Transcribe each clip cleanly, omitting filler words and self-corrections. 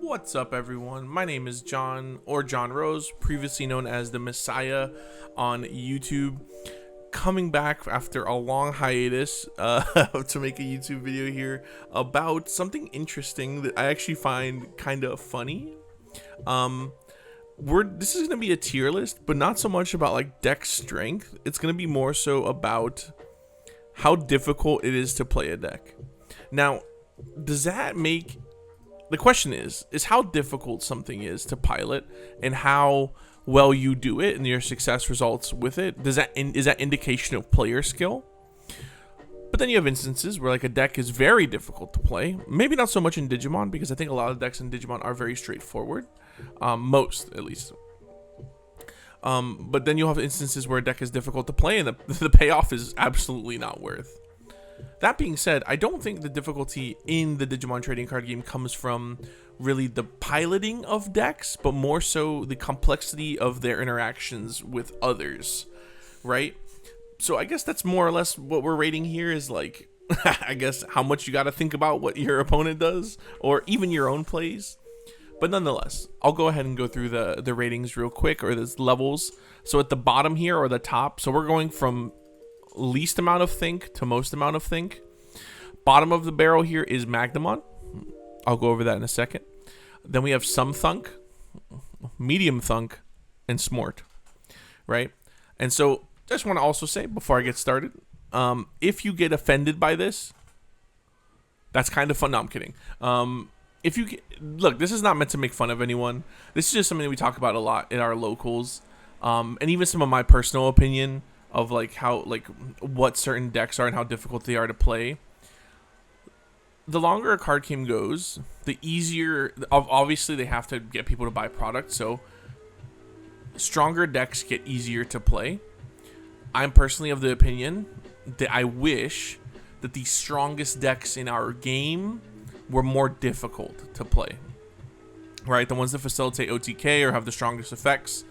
What's up, everyone? My name is John, or John Rose, previously known as the Messiah on YouTube. Coming back after a long hiatus to make a YouTube video here about something interesting that I actually find kind of funny. This is gonna be a tier list, but not so much about like deck strength. It's gonna be more so about how difficult it is to play a deck. Now, does that make the question is how difficult something is to pilot and how well you do it and your success results with it. Is that indication of player skill? But then you have instances where like a deck is very difficult to play. Maybe not so much in Digimon, because I think a lot of decks in Digimon are very straightforward. Most, at least. But then you'll have instances where a deck is difficult to play and the payoff is absolutely not worth. That being said, I don't think the difficulty in the Digimon trading card game comes from really the piloting of decks, but more so the complexity of their interactions with others, right? So I guess that's more or less what we're rating here is like, I guess how much you got to think about what your opponent does or even your own plays. But nonetheless, I'll go ahead and go through the ratings real quick, or the levels. So at the bottom here or the top, so we're going from least amount of think to most amount of think. Bottom of the barrel here is Magnamon. I'll go over that in a second. Then we have some thunk, medium thunk, and smart, right? And so I just want to also say before I get started, if you get offended by this, that's kind of fun. No, I'm kidding. If you look, this is not meant to make fun of anyone. This is just something that we talk about a lot in our locals, and even some of my personal opinion of like how what certain decks are and how difficult they are to play. The longer a card game goes, the easier. Obviously, they have to get people to buy product, so stronger decks get easier to play. I'm personally of the opinion that I wish that the strongest decks in our game were more difficult to play. Right, the ones that facilitate OTK or have the strongest effects.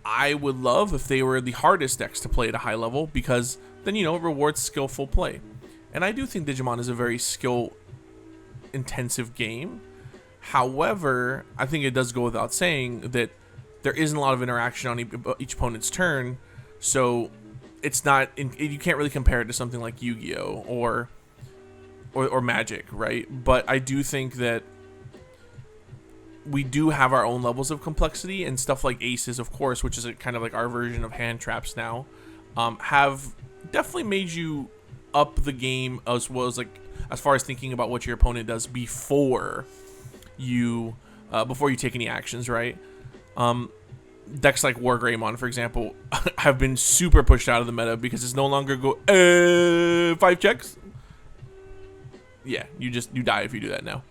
I would love if they were the hardest decks to play at a high level, because then, it rewards skillful play. And I do think Digimon is a very skill-intensive game. However, I think it does go without saying that there isn't a lot of interaction on each opponent's turn, so it's not. You can't really compare it to something like Yu-Gi-Oh! or Magic, right? But I do think that we do have our own levels of complexity, and stuff like aces, of course, which is kind of like our version of hand traps now, have definitely made you up the game as well as as far as thinking about what your opponent does before you take any actions, right? Decks like War Greymon, for example, have been super pushed out of the meta because it's no longer 5 checks. Yeah, you die if you do that now.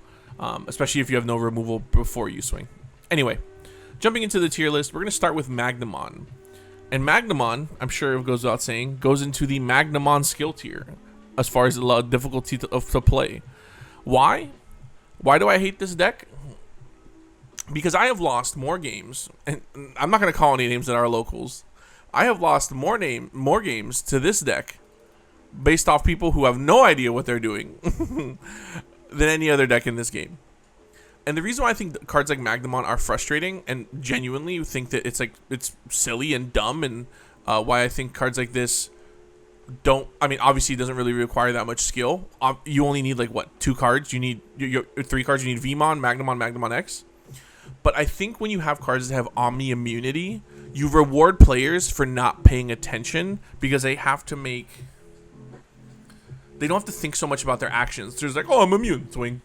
Especially if you have no removal before you swing. Anyway, jumping into the tier list, we're going to start with Magnamon. And Magnamon, I'm sure it goes without saying, goes into the Magnamon skill tier as far as the difficulty to play. Why? Why do I hate this deck? Because I have lost more games, and I'm not going to call any names that are locals. I have lost more games to this deck based off people who have no idea what they're doing than any other deck in this game. And the reason why I think cards like Magnamon are frustrating, and genuinely think that it's silly and dumb, and why I think cards like this obviously it doesn't really require that much skill. You only need 2 cards. You need 3 cards. You need Vmon, Magnamon X. But I think when you have cards that have Omni immunity, you reward players for not paying attention, because they don't have to think so much about their actions. There's I'm immune, swing,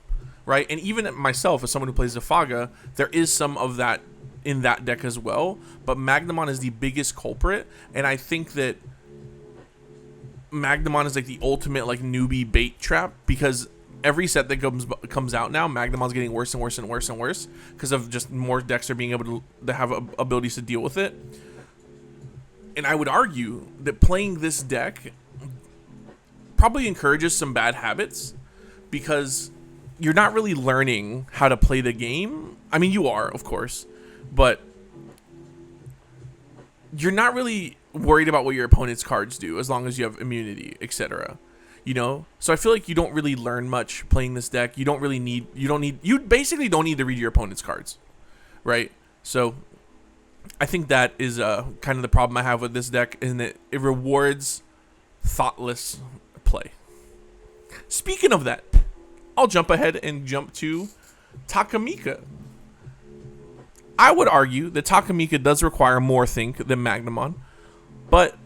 right? And even myself, as someone who plays Zafaga, there is some of that in that deck as well. But Magnamon is the biggest culprit, and I think that Magnamon is the ultimate newbie bait trap, because every set that comes out now, Magnamon's getting worse and worse and worse and worse because of just more decks are being able to have abilities to deal with it. And I would argue that playing this deck probably encourages some bad habits, because you're not really learning how to play the game. I mean, you are, of course, but you're not really worried about what your opponent's cards do as long as you have immunity, etc. you know. So I feel like you don't really learn much playing this deck. You basically don't need to read your opponent's cards, right? So I think that is kind of the problem I have with this deck, in that it rewards thoughtless play. Speaking of that, I'll jump ahead and jump to Takamika. I would argue that Takamika does require more think than Magnamon, but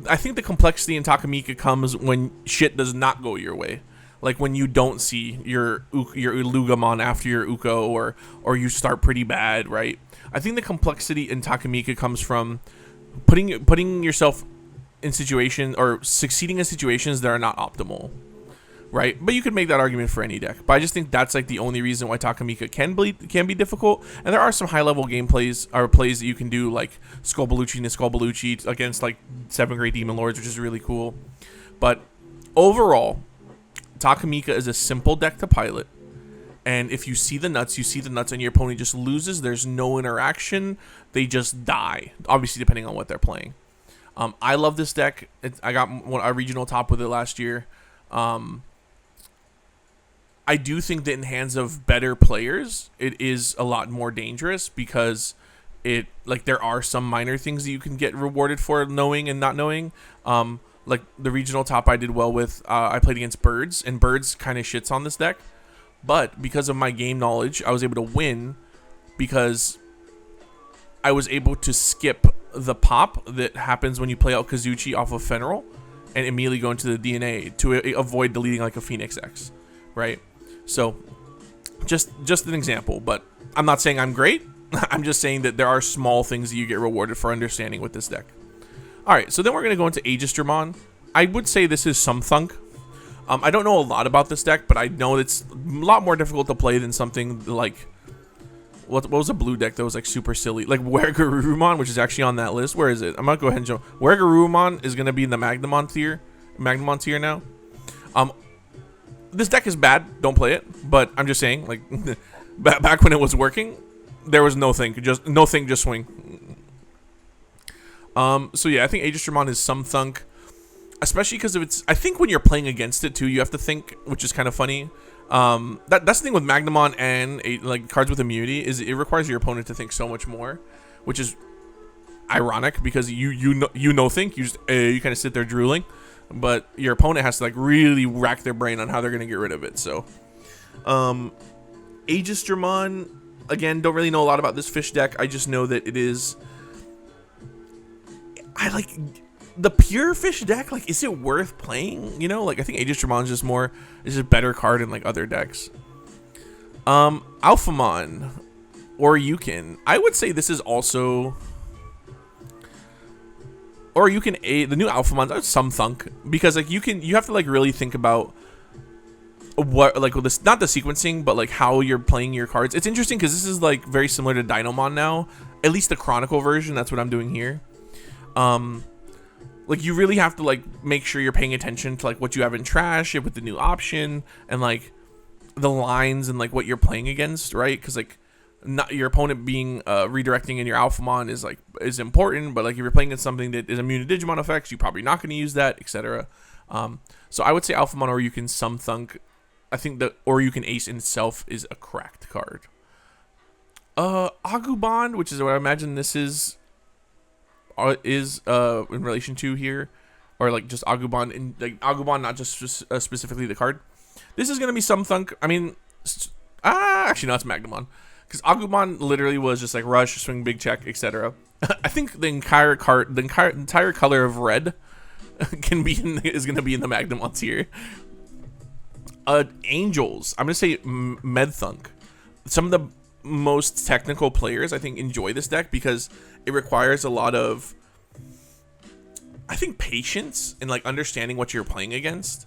I think the complexity in Takamika comes when shit does not go your way. Like when you don't see your Lugamon after your Uko, or you start pretty bad, right? I think the complexity in Takamika comes from putting yourself in situations, or succeeding in situations that are not optimal, right? But you could make that argument for any deck. But I just think that's like the only reason why Takamika can be difficult. And there are some high level gameplays or plays that you can do, like Skullbaluchi and Skullbaluchi against like 7 Great Demon Lords, which is really cool. But overall, Takamika is a simple deck to pilot. And if you see the nuts, you see the nuts, and your opponent just loses. There's no interaction. They just die, obviously, depending on what they're playing. I love this deck. I got a regional top with it last year. I do think that in hands of better players, it is a lot more dangerous, because there are some minor things that you can get rewarded for knowing and not knowing. Like the regional top I did well with, I played against Birds, and Birds kind of shits on this deck. But because of my game knowledge, I was able to win because I was able to skip the pop that happens when you play out Kazuchi off of Fenrir and immediately go into the DNA to avoid deleting like a Phoenix X, right? So just an example, but I'm not saying I'm great. I'm just saying that there are small things that you get rewarded for understanding with this deck. All right, so then we're going to go into Aegisdramon. I would say this is some thunk. I don't know a lot about this deck, but I know it's a lot more difficult to play than something like... What was a blue deck that was like super silly? Like Wergarurumon, which is actually on that list. Where is it? I'm going to go ahead and show. Wergarurumon is going to be in the Magnamon tier now. This deck is bad. Don't play it. But I'm just saying, like, back when it was working, there was no think. Just swing. So yeah, I think Aegisdramon is some thunk. Especially because of its... I think when you're playing against it, too, you have to think, which is kind of funny. That's the thing with Magnamon and like cards with immunity, is it requires your opponent to think so much more, which is ironic because you think you kind of sit there drooling, but your opponent has to like really rack their brain on how they're gonna get rid of it. So, Aegisdramon, again, don't really know a lot about this fish deck. I just know that it is... I like... The pure fish deck, like, is it worth playing? You know, like, I think Aegisdramon is just a better card in like other decks. Alphamon or Yukin. I would say this is also, or Yukin the new Alphamon, some thunk, because like you have to like really think about what, like, this, not the sequencing, but like how you're playing your cards. It's interesting because this is like very similar to Dynamon now, at least the Chronicle version. That's what I'm doing here. Like, you really have to like make sure you're paying attention to like what you have in trash with the new option, and like the lines and like what you're playing against, right? Because like not your opponent being redirecting in your Alphamon is important, but like if you're playing against something that is immune to Digimon effects, you're probably not going to use that, etc. So I would say Alphamon or Yukin some thunk. I think that or Yukin Ace in itself is a cracked card. Agumon, which is what I imagine this is in relation to here, or like just Agumon, and like Agumon, not just specifically the card. This is gonna be some thunk. I mean, actually no, it's Magnamon, because Agumon literally was just like rush, swing, big check, etc. I think the entire color of red is gonna be in the Magnamon tier. Angels, I'm gonna say Medthunk. Some of the most technical players I think enjoy this deck because it requires a lot of, I think, patience and like understanding what you're playing against.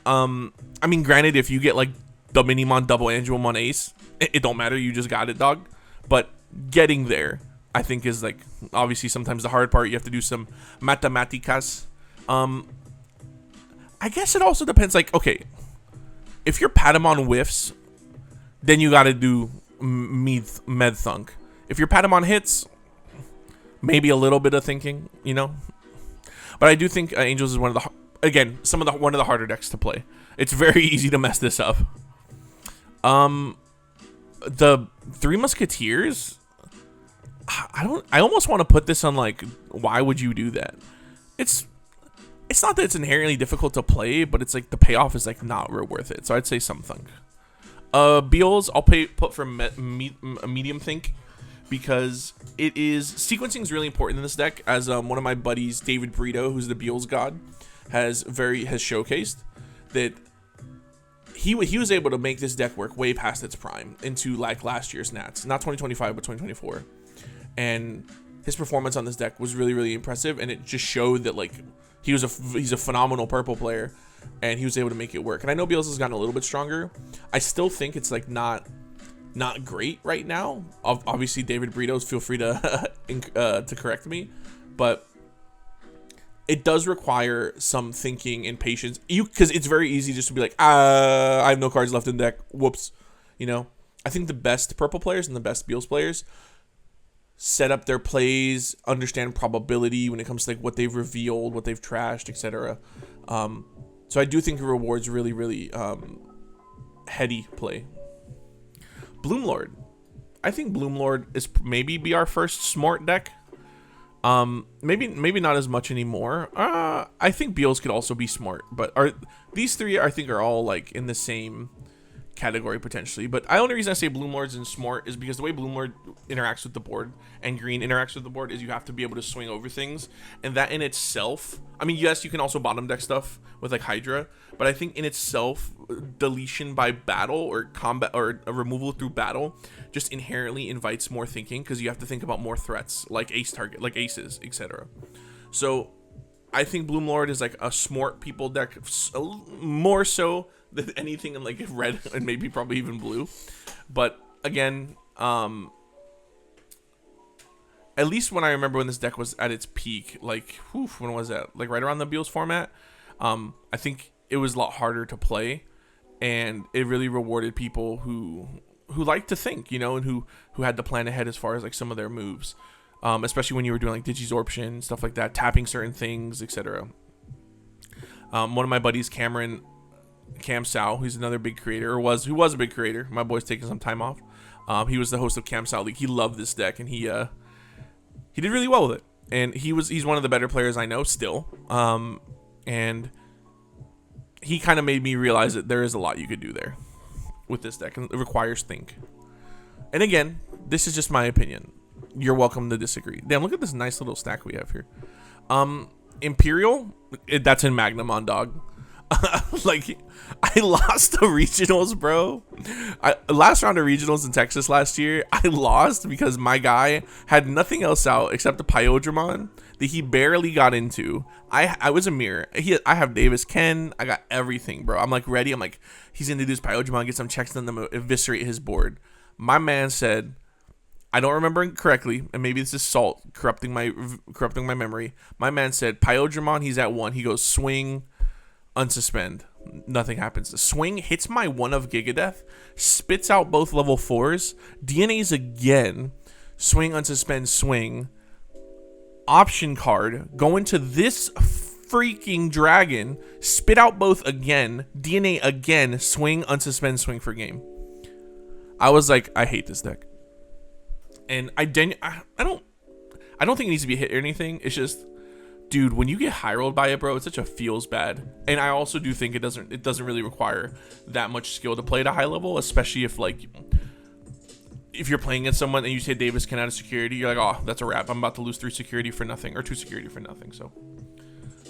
I mean, granted, if you get like the Minimon double Angelmon Ace, it don't matter, you just got it, dog. But getting there, I think, is like obviously sometimes the hard part. You have to do some matematicas. I guess it also depends. Like, okay, if your Patamon whiffs, then you got to do Medthunk. If your Patamon hits, maybe a little bit of thinking, you know. But I do think Angels is one of the again, one of the harder decks to play. It's very easy to mess this up. The Three Musketeers, I almost want to put this on like, why would you do that? It's not that it's inherently difficult to play, but it's like the payoff is like not real worth it. So I'd say some thunk. Beals, I'll put for medium think, because it is sequencing is really important in this deck. As one of my buddies, David Brito, who's the Beals god, has showcased that he was able to make this deck work way past its prime into like last year's Nats, not 2025 but 2024, and his performance on this deck was really, really impressive, and it just showed that like he's a phenomenal purple player, and he was able to make it work. And I know Beals has gotten a little bit stronger. I still think it's like not great right now. Obviously, David Britos, feel free to correct me, but it does require some thinking and patience. Because it's very easy just to be like, I have no cards left in the deck. Whoops. You know, I think the best purple players and the best Beals players set up their plays, understand probability when it comes to like what they've revealed, what they've trashed, etc. So I do think it rewards really, really heady play. Bloomlord. I think Bloomlord is maybe be our first smart deck. Maybe not as much anymore. I think Beals could also be smart, but these three I think are all like in the same category potentially. But the only reason I say Bloomlords and smart is because the way Bloomlord interacts with the board and green interacts with the board is you have to be able to swing over things, and that in itself, I mean, yes, you can also bottom deck stuff with like Hydra, but I think in itself, deletion by battle or combat or a removal through battle just inherently invites more thinking, because you have to think about more threats like aces, etc. So I think Bloomlord is like a smart people deck, more so than anything in like red and maybe probably even blue. But again, at least when I remember when this deck was at its peak, like when was that? Like right around the Beals format. I think it was a lot harder to play, and it really rewarded people who like to think, you know, and who had to plan ahead as far as like some of their moves, especially when you were doing like Digisorption, stuff like that, tapping certain things, etc. One of my buddies, Cam Sao, who's another big creator, who was a big creator. My boy's taking some time off. He was the host of Cam Sao League. He loved this deck, and he did really well with it. And he's one of the better players I know still. And he kind of made me realize that there is a lot you could do there with this deck, and it requires think. And again, this is just my opinion. You're welcome to disagree. Damn, look at this nice little stack we have here. Imperial, that's in Magnamon, dog. Like, I lost the regionals, bro. Last round of regionals in Texas last year, I lost because my guy had nothing else out except the Pyodramon that he barely got into. I was a mirror. I have Davis Ken. I got everything, bro. I'm like ready. I'm like, he's gonna do this Pyodramon, get some checks, then I'm gonna eviscerate his board. My man said, I don't remember it correctly, and maybe this is salt corrupting my memory. My man said Pyodramon, he's at 1. He goes swing, unsuspend. Nothing happens. The swing hits my 1 of Gigadeath, spits out both level 4s, DNAs again, swing, unsuspend, swing, option card, go into this freaking dragon, spit out both again, DNA again, swing, unsuspend, swing for game. I was like, I hate this deck. And I don't think it needs to be a hit or anything. It's just, dude, when you get high rolled by it, bro, it's such a feels bad. And I also do think it doesn't really require that much skill to play at a high level, especially if you're playing against someone and you say Davis can out of security, you're like, oh, that's a wrap. I'm about to lose 3 security for nothing, or 2 security for nothing. So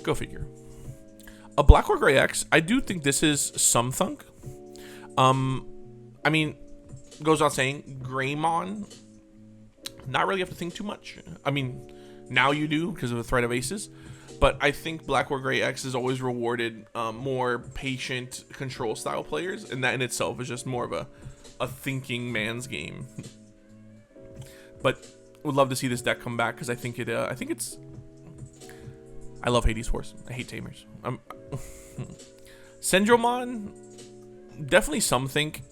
go figure. A Black or Gray X, I do think this is some thunk. I mean, goes without saying, Greymon, not really have to think too much. I mean, now you do because of the threat of aces, but I think Black or Gray X is always rewarded more patient control style players, and that in itself is just more of a thinking man's game. But would love to see this deck come back, because I think it's I love Hades Force. I hate Tamers. Syndromon, definitely some think.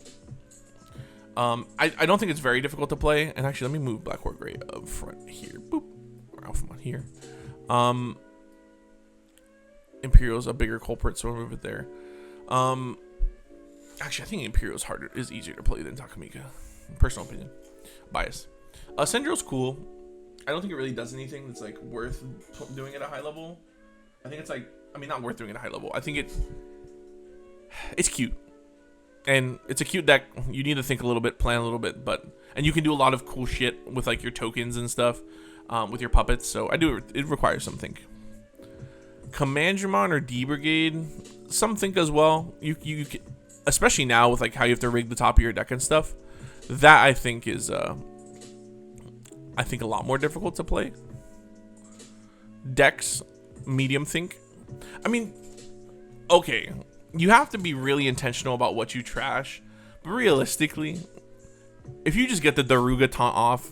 I don't think it's very difficult to play. And actually, let me move Black or Gray up front here. Boop. Or Alphamon here. Imperial's a bigger culprit, so we'll move it there. Actually, I think Imperial's is easier to play than Takamika. Personal opinion. Bias. Sendrill's cool. I don't think it really does anything that's like worth doing at a high level. I think it's like, I mean, not worth doing at a high level. I think it's cute. And it's a cute deck. You need to think a little bit, plan a little bit, and you can do a lot of cool shit with like your tokens and stuff, with your puppets. So it requires some think. Commandramon or D Brigade, some think as well. You can, especially now with like how you have to rig the top of your deck and stuff. That I think is a lot more difficult to play. Decks, medium think. I mean, okay, you have to be really intentional about what you trash, but realistically, if you just get the Daruga taunt off,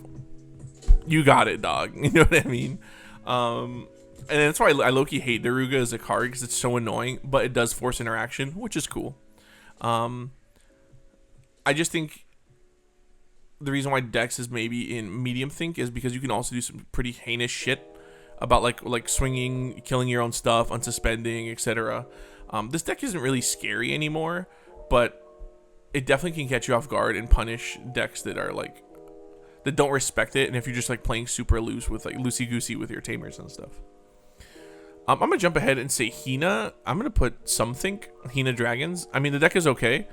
you got it, dog. You know what I mean? And that's why I low-key hate Daruga as a card, because it's so annoying, but it does force interaction, which is cool. I just think the reason why Dex is maybe in medium think is because you can also do some pretty heinous shit about like swinging, killing your own stuff, unsuspending, etc. This deck isn't really scary anymore, but it definitely can catch you off guard and punish decks that are like that don't respect it. And if you're just like playing super loose with like loosey goosey with your tamers and stuff. I'm gonna jump ahead and say Hina. I'm gonna put something Hina Dragons. I mean, the deck is okay.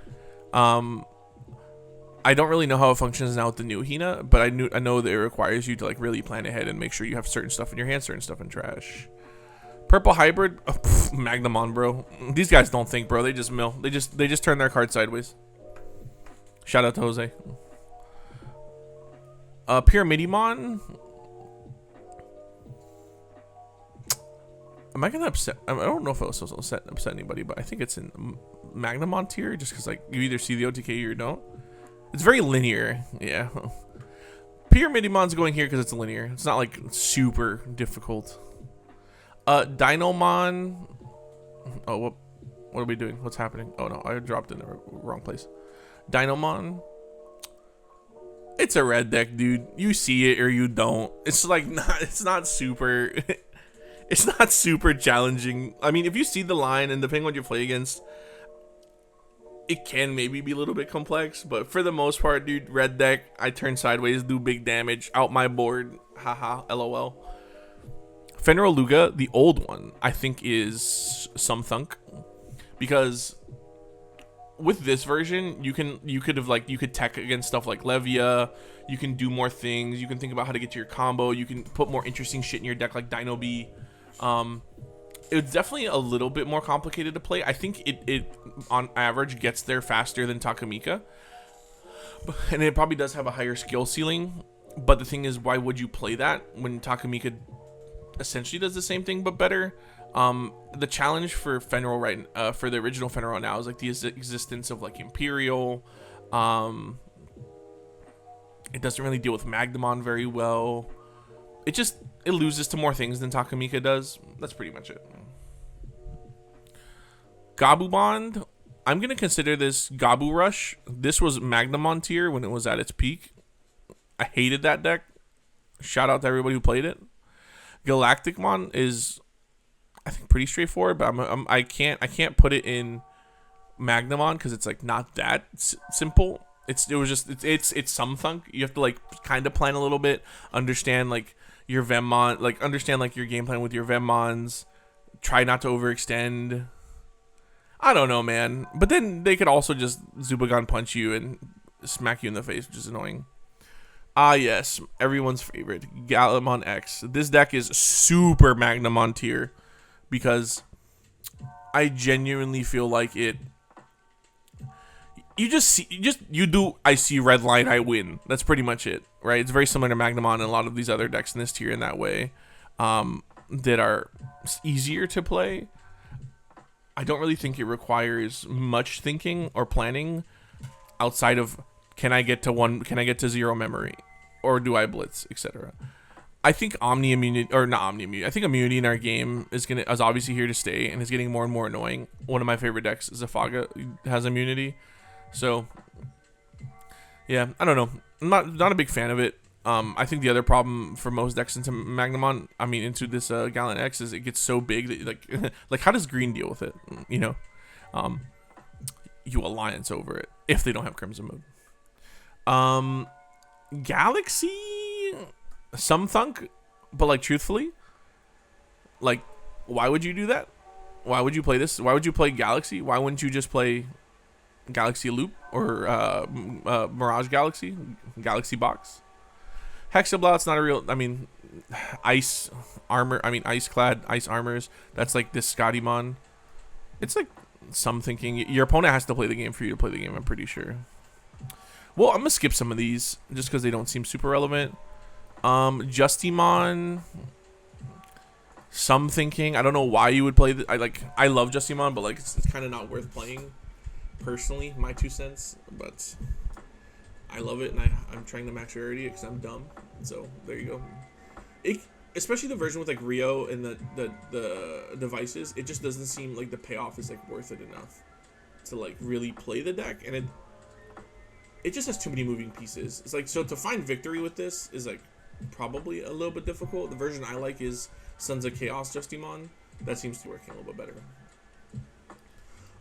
I don't really know how it functions now with the new Hina, but I know that it requires you to like really plan ahead and make sure you have certain stuff in your hand, certain stuff in trash. Purple Hybrid, Magnamon, bro. These guys don't think, bro. They just mill. They just turn their card sideways. Shout out to Jose. Pyramidimon. Am I gonna upset? I don't know if it was upset anybody, but I think it's in Magnamon tier, just because like you either see the OTK or you don't. It's very linear, yeah. Pyramidimon's going here because it's linear. It's not like super difficult. Dinomon. Oh, what are we doing? What's happening? Oh no, I dropped in the wrong place. Dinomon. It's a red deck, dude. You see it or you don't. It's like not. It's not super. It's not super challenging. I mean, if you see the line and depending on what you play against, it can maybe be a little bit complex, but for the most part, dude, red deck, I turn sideways, do big damage, out my board, haha, lol. Fenrir Luga, the old one, I think is some thunk, because with this version, you could tech against stuff like Levia, you can do more things, you can think about how to get to your combo, you can put more interesting shit in your deck like Dino B. It's definitely a little bit more complicated to play. I think it on average gets there faster than Takamika, and it probably does have a higher skill ceiling. But the thing is, why would you play that when Takamika essentially does the same thing but better? The challenge for Fenrir for the original Fenrir now is like the existence of like Imperial. It doesn't really deal with Magnamon very well. It loses to more things than Takamika does. That's pretty much it. Gabu Bond. I'm going to consider this Gabu Rush. This was Magnamon tier when it was at its peak. I hated that deck. Shout out to everybody who played it. Galacticmon is, I think, pretty straightforward, but I can't put it in Magnamon because it's like not that simple. It's some thunk. You have to like kind of plan a little bit, understand like your Vemmon, like understand like your game plan with your Vemmons. Try not to overextend. I don't know, man. But then they could also just Zubagon punch you and smack you in the face, which is annoying. Ah, yes, everyone's favorite, Galamon X. This deck is super Magnamon tier because I genuinely feel like it. I see red line, I win. That's pretty much it, right? It's very similar to Magnamon and a lot of these other decks in this tier in that way, that are easier to play. I don't really think it requires much thinking or planning outside of can I get to 0 memory, or do I blitz, etc. I think Omni Immunity, or not Omni Immunity, I think Immunity in our game is obviously here to stay and is getting more and more annoying. One of my favorite decks, Zafaga, has Immunity. So, yeah, I don't know. I'm not a big fan of it. I think the other problem for most decks into Magnamon, I mean into this Gallant X, is it gets so big that like like how does green deal with it? You know, um, you alliance over it if they don't have Crimson Mode. Galaxy, some thunk, but like truthfully, like why would you do that? Why would you play this? Why would you play Galaxy? Why wouldn't you just play Galaxy Loop or Mirage Galaxy, Galaxy Box? Hexablout's not a real. I mean, ice armor. I mean, ice clad ice armors. That's like this Scottymon. It's like some thinking. Your opponent has to play the game for you to play the game. I'm pretty sure. Well, I'm gonna skip some of these just because they don't seem super relevant. Justymon. Some thinking. I don't know why you would play. I love Justymon, but like it's kind of not worth playing. Personally, my 2 cents. But I love it, and I'm trying to max rarity because I'm dumb. So there you go. Especially the version with like Rio and the devices, it just doesn't seem like the payoff is like worth it enough to like really play the deck, and it just has too many moving pieces. It's like, so to find victory with this is like probably a little bit difficult. The version I like is Sons of Chaos Justymon. That seems to be working a little bit better.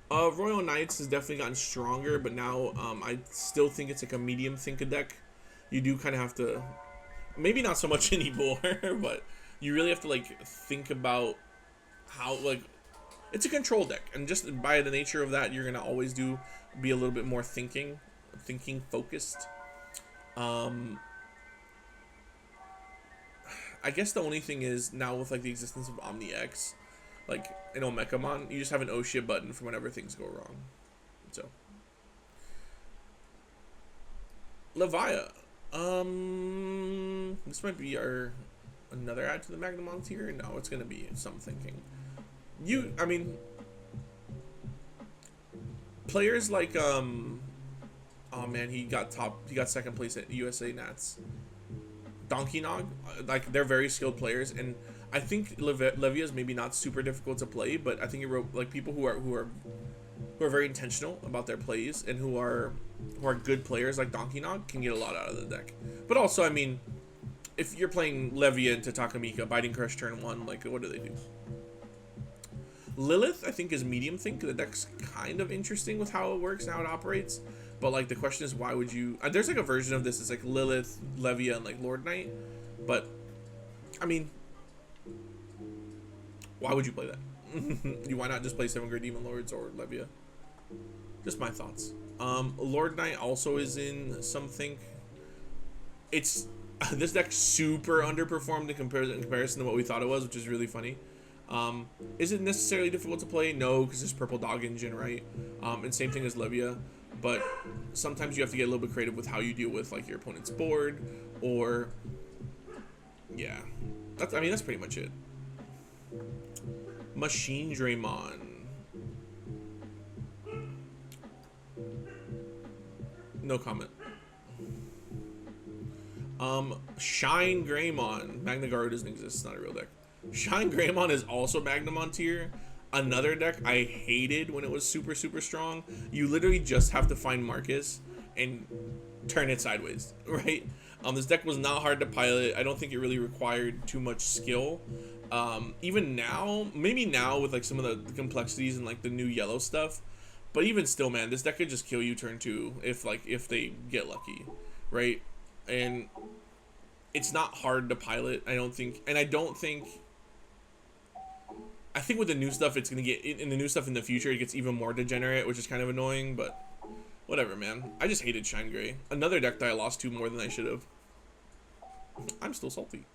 Royal Knights has definitely gotten stronger, but now I still think it's like a medium Think-A deck. You do kind of have to, maybe not so much anymore, but you really have to like think about how, like, it's a control deck, and just by the nature of that, you're gonna always be a little bit more thinking focused. I guess the only thing is now with like the existence of Omni X, like in Omecamon, you just have an oh shit button for whenever things go wrong. So Levia, this might be another add to the Magnamon tier. No, it's gonna be some thinking. I mean, players like oh man, he got second place at USA Nats. Donkey Nog, like they're very skilled players, and I think Levia is maybe not super difficult to play, but I think like people who are very intentional about their plays and who are good players like Donkey Nog can get a lot out of the deck. But also, I mean, if you're playing Levia into Takamika, Biting Crush turn 1, like what do they do? Lilith, I think, is medium think. The deck's kind of interesting with how it works and how it operates. But like the question is, why would you? There's like a version of this. It's like Lilith, Levia, and like Lord Knight. But I mean, why would you play that? Why not just play 7 Great Demon Lords or Levia? Just my thoughts. Lord Knight also is in something. It's this deck super underperformed in comparison to what we thought it was, which is really funny. Is it necessarily difficult to play? No, because it's Purple Dog Engine, right? And same thing as Levia. But sometimes you have to get a little bit creative with how you deal with like your opponent's board, or yeah, that's pretty much it. Machine Draymon. No comment. Shine Greymon. Magna Garu doesn't exist. It's not a real deck. Shine Greymon is also Magnamon tier. Another deck I hated when it was super strong. You literally just have to find Marcus and turn it sideways, right? This deck was not hard to pilot. I don't think it really required too much skill. Even now, maybe now with like some of the complexities and like the new yellow stuff, but even still, man, this deck could just kill you turn 2 if they get lucky, right? And it's not hard to pilot, I don't think, and I think with the new stuff, it's gonna get in the new stuff in the future. It gets even more degenerate, which is kind of annoying. But whatever, man. I just hated Shine Gray. Another deck that I lost to more than I should have. I'm still salty.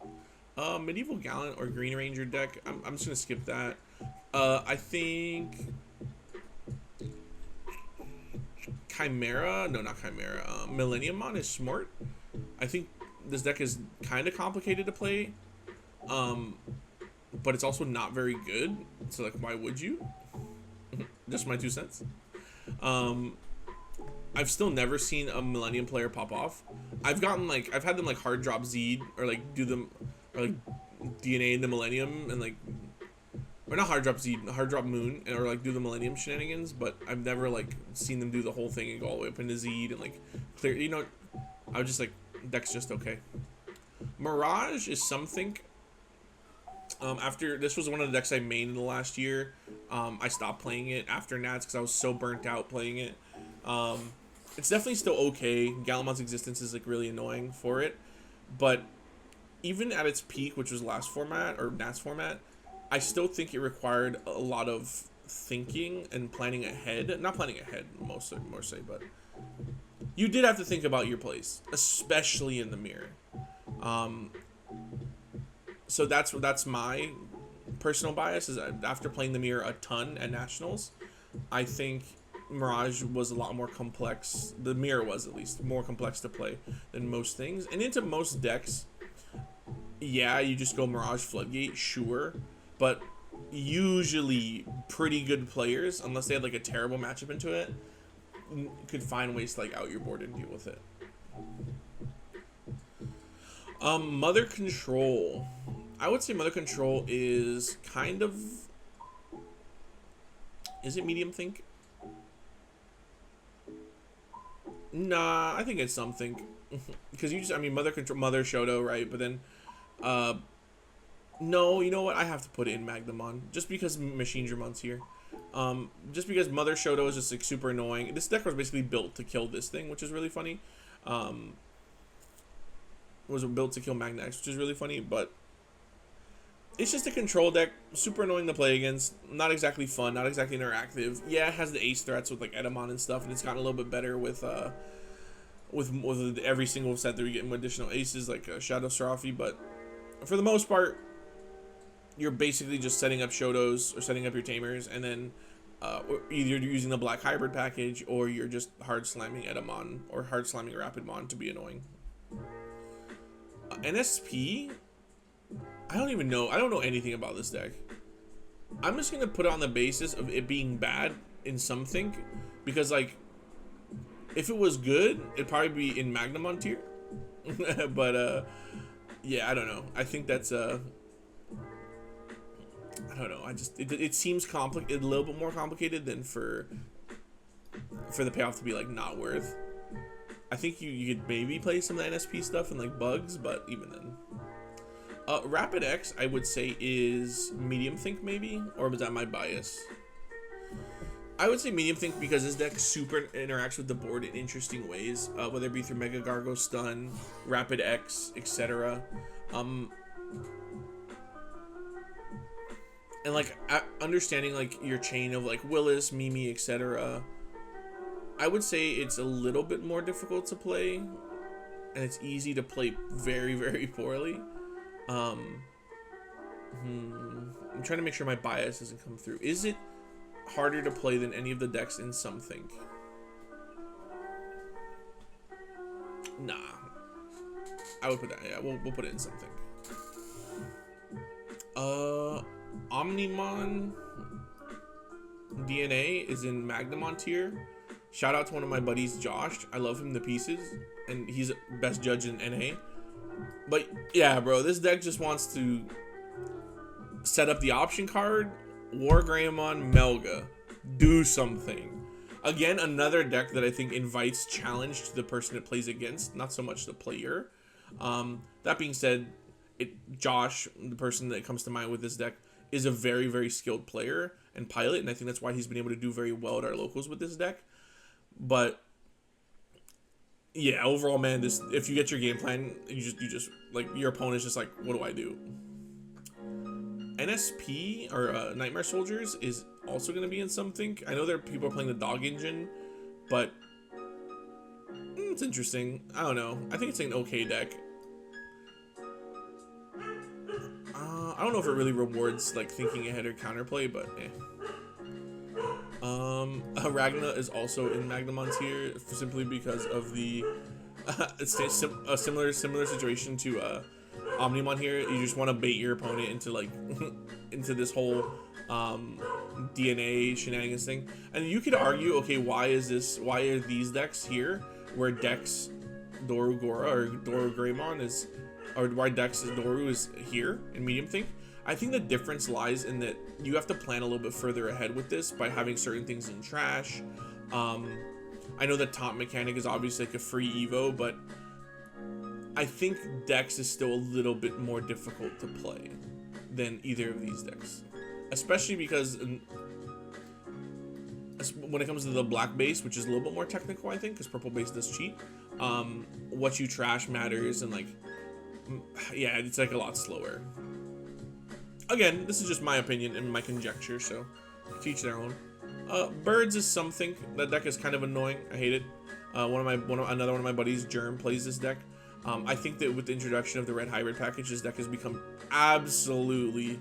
Medieval Gallant or Green Ranger deck. I'm just gonna skip that. I think Chimera. No, not Chimera. Millennium Mon is smart. I think this deck is kind of complicated to play. But it's also not very good, so like why would you? Just my 2 cents. I've still never seen a Millennium player pop off. I've had them like hard drop Zed or like do them or like DNA in the Millennium and like, or not hard drop Zed, hard drop Moon, or like do the Millennium shenanigans, but I've never like seen them do the whole thing and go all the way up into Zed and like clear, you know. I was just like, deck's just okay. Mirage is something. After this was one of the decks I made in the last year. I stopped playing it after Nats because I was so burnt out playing it. It's definitely still okay. Galamon's existence is like really annoying for it, but even at its peak, which was last format or Nats format, I still think it required a lot of thinking and planning ahead. Not planning ahead, more say, but you did have to think about your place, especially in the mirror. So that's my personal bias. Is after playing the mirror a ton at nationals, I think Mirage was a lot more complex. The mirror was, at least, more complex to play than most things. And into most decks, yeah, you just go Mirage Floodgate, sure, but usually pretty good players, unless they had like a terrible matchup into it, could find ways to like out your board and deal with it. Mother Control. I would say Mother Control is kind of... Is it medium think? Nah, I think it's something. Because you just, I mean, Mother Control, Mother Shoto, right? But then, no, you know what? I have to put it in Magnamon. Just because Machine Drumon's here. Just because Mother Shoto is just like super annoying. This deck was basically built to kill this thing, which is really funny. Was built to kill Magnex, which is really funny, but it's just a control deck, super annoying to play against, not exactly fun, not exactly interactive. Yeah, it has the ace threats with like Edamon and stuff, and it's gotten a little bit better with every single set that we get additional aces like Shadow Seraphi, but for the most part, you're basically just setting up Shotos or setting up your Tamers, and then either you're using the Black Hybrid package or you're just hard slamming Edamon or hard slamming Rapidmon to be annoying. NSP, I don't even know. I don't know anything about this deck. I'm just gonna put it on the basis of it being bad in something, because like if it was good, it'd probably be in Magnamon tier. But yeah, I don't know. I think that's I don't know. It seems complicated, a little bit more complicated than for the payoff to be like not worth. I think you could maybe play some of the NSP stuff and like bugs, but even then. Rapid X, I would say, is medium think maybe, or was that my bias? I would say medium think because this deck super interacts with the board in interesting ways, whether it be through Mega Gargo Stun, Rapid X, etc. And like understanding like your chain of like Willis, Mimi, etc. I would say it's a little bit more difficult to play, and it's easy to play very, very poorly. I'm trying to make sure my bias doesn't come through. Is it harder to play than any of the decks in something? Nah. I would put that, yeah, we'll put it in something. Omnimon DNA is in Magnamon tier. Shout out to one of my buddies, Josh. I love him to pieces, and he's best judge in NA. But yeah, bro, this deck just wants to set up the option card, War Greymon, Melga, do something. Again, another deck that I think invites challenge to the person it plays against, not so much the player. That being said, Josh, the person that comes to mind with this deck, is a very, very skilled player and pilot, and I think that's why he's been able to do very well at our locals with this deck. But yeah, overall, man, this, if you get your game plan, you just like, your opponent's just like, what do I do? NSP or Nightmare Soldiers is also going to be in something. I know there are people playing the Dog Engine, but it's interesting. I don't know. I think it's an okay deck. I don't know if it really rewards like thinking ahead or counterplay, but eh. Ragna is also in Magnamon tier simply because of the it's a similar situation to Omnimon here. You just want to bait your opponent into like into this whole DNA shenanigans thing, and you could argue, okay, why are these decks here where Dex Dorugora or Doru Greymon is, or why Dex Doru is here in medium think? I think the difference lies in that you have to plan a little bit further ahead with this by having certain things in trash. I know the top mechanic is obviously like a free Evo, but I think Dex is still a little bit more difficult to play than either of these decks, especially because when it comes to the black base, which is a little bit more technical, I think, because purple base does cheat. What you trash matters, and like, yeah, it's like a lot slower. Again, this is just my opinion and my conjecture, so to each their own. Birds is something. That deck is kind of annoying. I hate it. Another one of my buddies, Germ, plays this deck. I think that with the introduction of the red hybrid package, this deck has become absolutely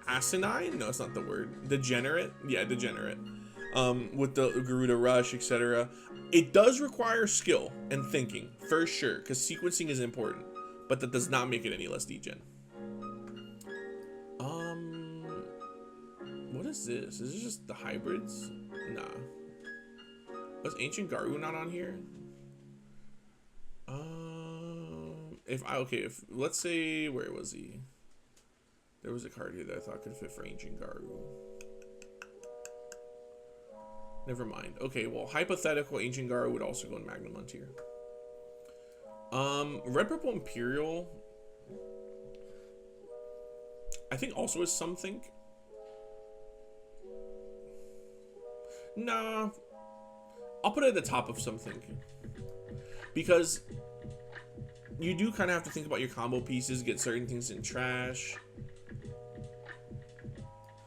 asinine. No, it's not the word. Degenerate. Yeah, degenerate. With the Garuda Rush, etc. It does require skill and thinking for sure, because sequencing is important, but that does not make it any less degen. What is this? Is this just the hybrids? Nah. Was Ancient Garu not on here? If let's say, where was he? There was a card here that I thought could fit for Ancient Garu. Never mind. Okay, well, hypothetical Ancient Garu would also go in Magnamon tier. Red Purple Imperial, I think also is something. Nah, I'll put it at the top of something, because you do kind of have to think about your combo pieces, get certain things in trash.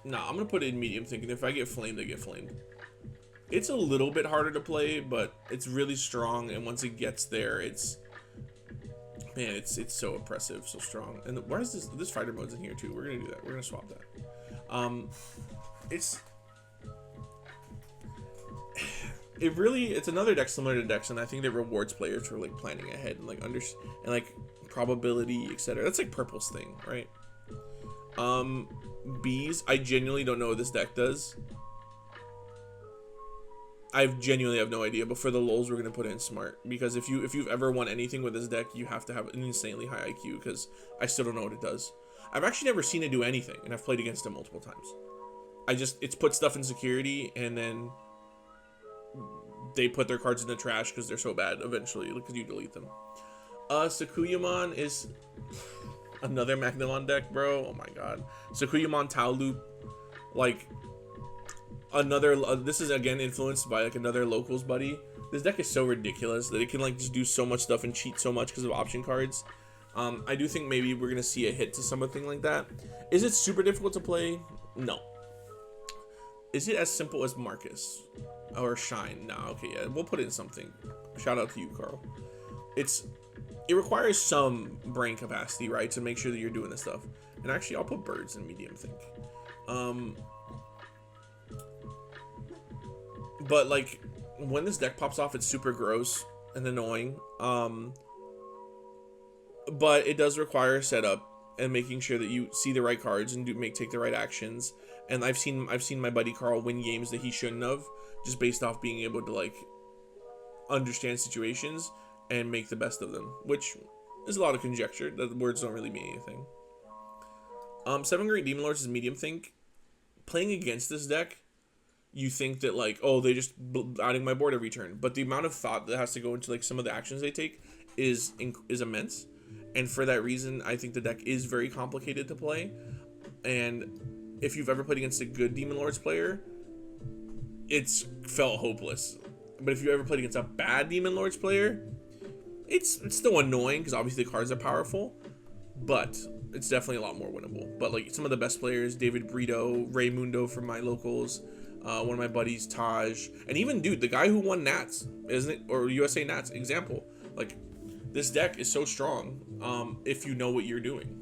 Nah, I'm gonna put it in medium thinking. If I get flamed, I get flamed. It's a little bit harder to play, but it's really strong, and once it gets there, it's, man, it's so oppressive, so strong. And why is this fighter mode's in here too? We're gonna do that. We're gonna swap that. It's another deck similar to Dex, and I think that rewards players for like planning ahead and like probability, etc. That's like Purple's thing, right? Bees, I genuinely don't know what this deck does. I genuinely have no idea, but for the lulz, we're gonna put in smart, because if you've ever won anything with this deck, you have to have an insanely high IQ, because I still don't know what it does. I've actually never seen it do anything, and I've played against it multiple times. It's put stuff in security, and then they put their cards in the trash because they're so bad eventually, because you delete them. Sakuyamon is another Magnamon deck, bro. Oh my god. Sakuyamon Tau Loop, like another, this is again influenced by like another locals buddy. This deck is so ridiculous that it can like just do so much stuff and cheat so much because of option cards. I do think maybe we're gonna see a hit to something like that. Is it super difficult to play? No. Is it as simple as Marcus or Shine? Nah, okay, yeah, we'll put it in something. Shout out to you, Carl. It requires some brain capacity, right, to make sure that you're doing this stuff. And actually, I'll put birds in medium think. But like when this deck pops off, it's super gross and annoying. But it does require setup and making sure that you see the right cards and take the right actions. And I've seen my buddy Carl win games that he shouldn't have, just based off being able to like understand situations and make the best of them, which is a lot of conjecture. The words don't really mean anything. 7 Great Demon Lords is medium think. Playing against this deck, you think that like, oh, they just adding my board every turn, but the amount of thought that has to go into like some of the actions they take is immense. And for that reason, I think the deck is very complicated to play. And if you've ever played against a good Demon Lords player, it's felt hopeless. But if you ever played against a bad Demon Lords player, it's still annoying because obviously the cards are powerful, but it's definitely a lot more winnable. But like some of the best players, David Brito, Raymundo from my locals, one of my buddies, Taj, and even dude, the guy who won Nats, isn't it, or USA Nats example, like this deck is so strong if you know what you're doing.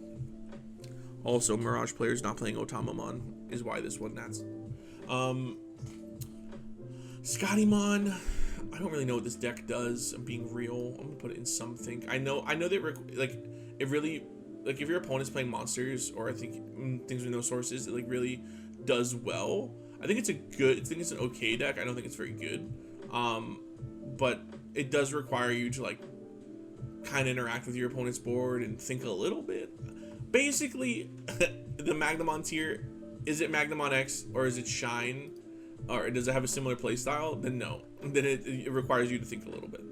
Also, Mirage players not playing Otamamon is why this one Nats. Scottymon, I don't really know what this deck does. I'm being real. I'm gonna put it in something. I know that like it really, like if your opponent's playing monsters or I think things with no sources, it like really does well. I think it's an okay deck. I don't think it's very good. But it does require you to like kind of interact with your opponent's board and think a little bit. Basically, the Magnamon tier, is it Magnamon X or is it Shine? Or does it have a similar playstyle? Then no. Then it requires you to think a little bit.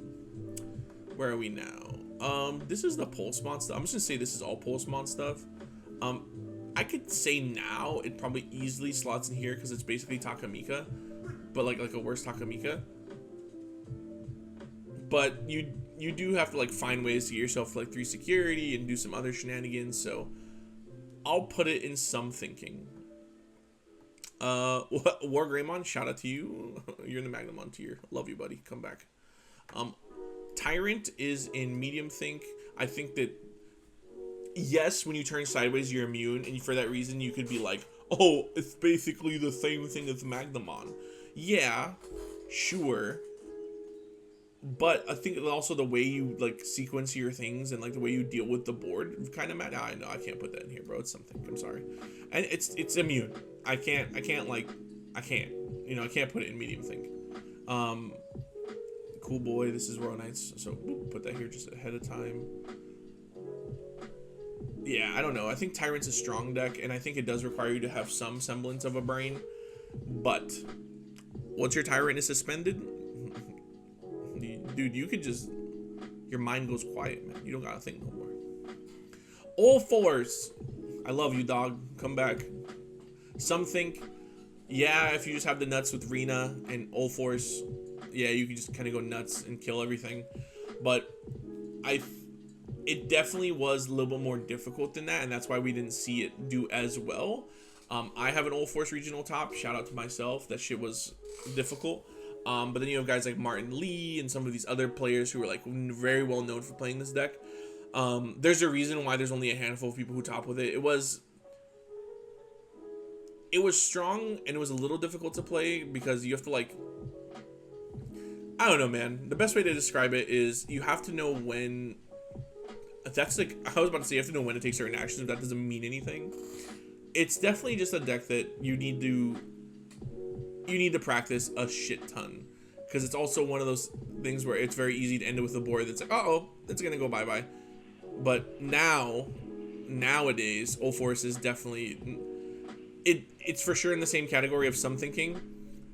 Where are we now? This is the Pulsemon stuff. I'm just gonna say this is all Pulsemon stuff. I could say now it probably easily slots in here because it's basically Takamika, but like a worse Takamika. But you do have to like find ways to get yourself like 3 security and do some other shenanigans. So I'll put it in some thinking. War Greymon, shout out to you. You're in the Magnamon tier. Love you, buddy. Come back. Tyrant is in medium think. I think that yes, when you turn sideways, you're immune, and for that reason, you could be like, oh, it's basically the same thing as Magnamon. Yeah, sure. But I think also the way you like sequence your things and like the way you deal with the board kind of matter. I know I can't put that in here, bro. It's something. I'm sorry. And it's immune. I can't. You know, I can't put it in medium think. Cool boy. This is Royal Knights. So put that here just ahead of time. Yeah, I don't know. I think Tyrant's a strong deck, and I think it does require you to have some semblance of a brain. But once your Tyrant is suspended, dude, you could just, your mind goes quiet, man. You don't gotta think no more. All fours. I love you, dog. Come back. Some think, yeah, if you just have the nuts with Rena and all fours, yeah, you can just kind of go nuts and kill everything. But it definitely was a little bit more difficult than that, and that's why we didn't see it do as well. I have an all force regional top. Shout out to myself. That shit was difficult. But then you have guys like Martin Lee and some of these other players who are like very well known for playing this deck. There's a reason why there's only a handful of people who top with it. It was strong, and it was a little difficult to play because you have to like, I don't know, man. The best way to describe it is you have to know when. That's like, I was about to say you have to know when to take certain actions, but that doesn't mean anything. It's definitely just a deck that you need to practice a shit ton, because it's also one of those things where it's very easy to end it with a board that's like, oh, it's gonna go bye-bye. But nowadays, All Force is definitely, it's for sure in the same category of some thinking,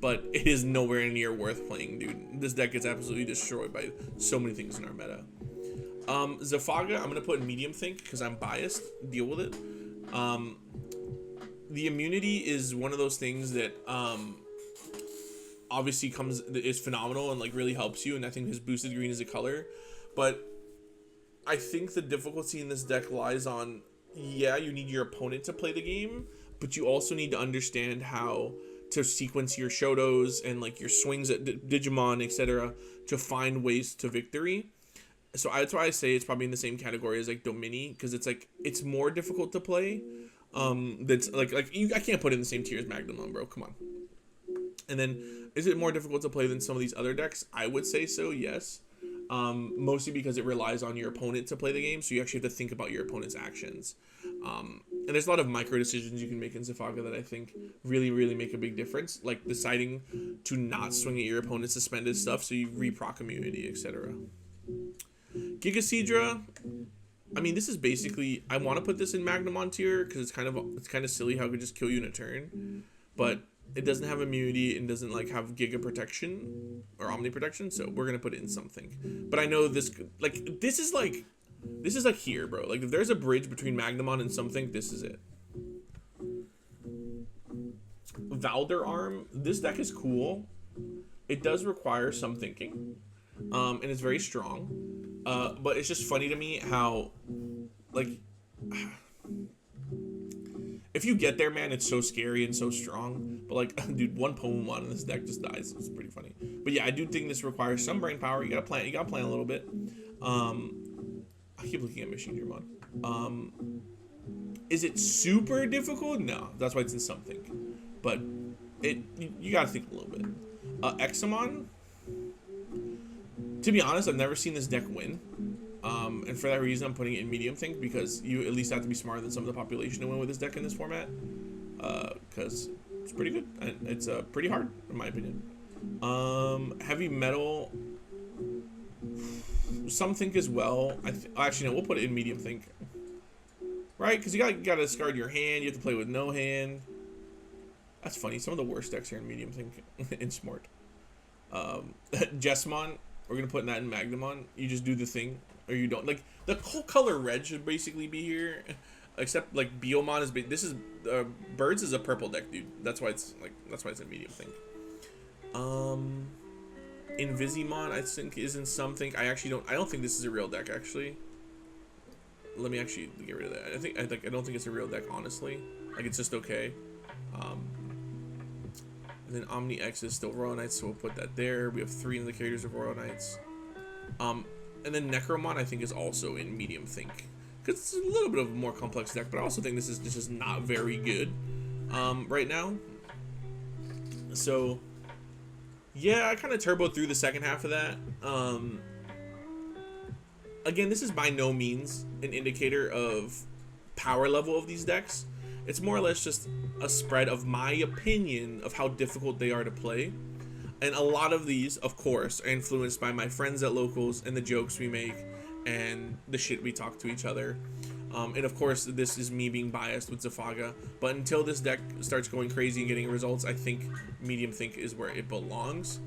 but it is nowhere near worth playing, dude. This deck gets absolutely destroyed by so many things in our meta. Zafaga, I'm gonna put in medium think because I'm biased. Deal with it. The immunity is one of those things that obviously is phenomenal and like really helps you, and I think his boosted green is a color. But I think the difficulty in this deck lies on, yeah, you need your opponent to play the game, but you also need to understand how to sequence your Shotos and like your swings at Digimon, etc., to find ways to victory. So that's why I say it's probably in the same category as like Domini, because it's like it's more difficult to play. That's like I can't put it in the same tier as Magnamon, bro. Come on. And then, is it more difficult to play than some of these other decks? I would say so, yes. Mostly because it relies on your opponent to play the game, so you actually have to think about your opponent's actions. And there's a lot of micro decisions you can make in Zafaga that I think really, really make a big difference, like deciding to not swing at your opponent's suspended stuff, so you reproc immunity, etc. Gigasidra, I mean, this is basically, I want to put this in Magnamon tier because it's kind of silly how it could just kill you in a turn, but it doesn't have immunity and doesn't like have Giga protection or Omni protection, so we're gonna put it in something. But I know this is like here, bro. Like if there's a bridge between Magnamon and something, this is it. Valder Arm, this deck is cool. It does require some thinking, and it's very strong. But it's just funny to me how, like, if you get there, man, it's so scary and so strong. But like, dude, one Pokemon in this deck just dies. It's pretty funny. But yeah, I do think this requires some brain power. You gotta plan a little bit. I keep looking at Machine Mod. Is it super difficult? No, that's why it's in something. But you gotta think a little bit. Examon. To be honest, I've never seen this deck win. And for that reason, I'm putting it in medium think, because you at least have to be smarter than some of the population to win with this deck in this format. Because it's pretty good. And it's pretty hard, in my opinion. Heavy Metal. Some think as well. Actually, no, we'll put it in medium think. Right? Because you gotta discard your hand. You have to play with no hand. That's funny. Some of the worst decks are in medium think in Smart. Jessamon. we're gonna put that in Magnamon. You just do the thing, or you don't. Like the whole color red should basically be here, except like Biomon is. This is Birds is a purple deck, dude. That's why it's a medium thing. Invisimon I think is in something. I don't think this is a real deck actually. Let me actually get rid of that. I don't think it's a real deck honestly. Like it's just okay. And then Omni X is still Royal Knights, so we'll put that there. We have 3 indicators of Royal Knights. And then Necromon I think is also in medium think, because it's a little bit of a more complex deck, but I also think this is just not very good right now. So yeah, I kind of turboed through the second half of that. Again, this is by no means an indicator of power level of these decks. It's more or less just a spread of my opinion of how difficult they are to play. And a lot of these, of course, are influenced by my friends at locals and the jokes we make and the shit we talk to each other. And of course, this is me being biased with Zafaga. But until this deck starts going crazy and getting results, I think Medium Think is where it belongs.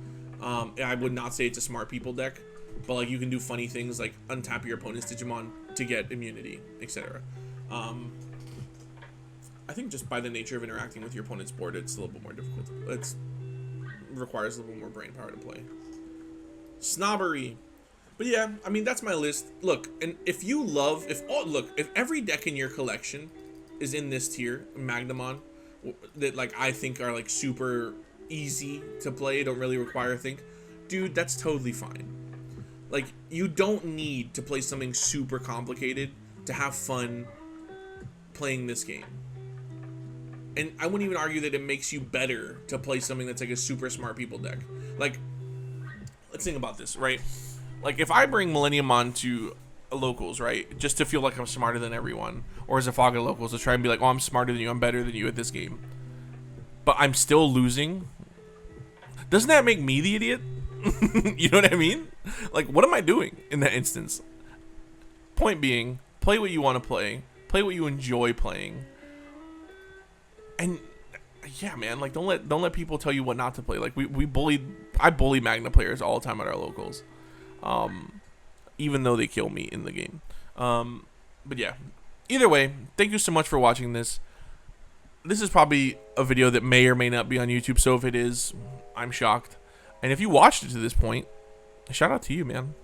I would not say it's a smart people deck, but like you can do funny things like untap your opponent's Digimon to get immunity, etc. I think just by the nature of interacting with your opponent's board, it's a little bit more difficult. It requires a little more brain power to play. Snobbery. But yeah, I mean, that's my list. Look, and if you love, if every deck in your collection is in this tier, Magnamon, that like I think are like super easy to play, don't really require a think, dude, that's totally fine. Like, you don't need to play something super complicated to have fun playing this game. And I wouldn't even argue that it makes you better to play something that's like a super smart people deck. Like, let's think about this, right? Like, if I bring Millenniumon to locals, right, just to feel like I'm smarter than everyone, or as a Zafaga locals to try and be like, oh, I'm smarter than you, I'm better than you at this game, but I'm still losing, doesn't that make me the idiot? You know what I mean? Like, what am I doing in that instance? Point being, play what you want to play what you enjoy playing. And yeah, man, like don't let people tell you what not to play. Like I bully Magna players all the time at our locals, even though they kill me in the game. But yeah, either way, thank you so much for watching this. This is probably a video that may or may not be on YouTube, so if it is, I'm shocked. And if you watched it to this point, shout out to you, man.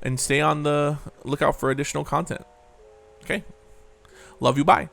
And stay on the lookout for additional content. Okay, love you, bye.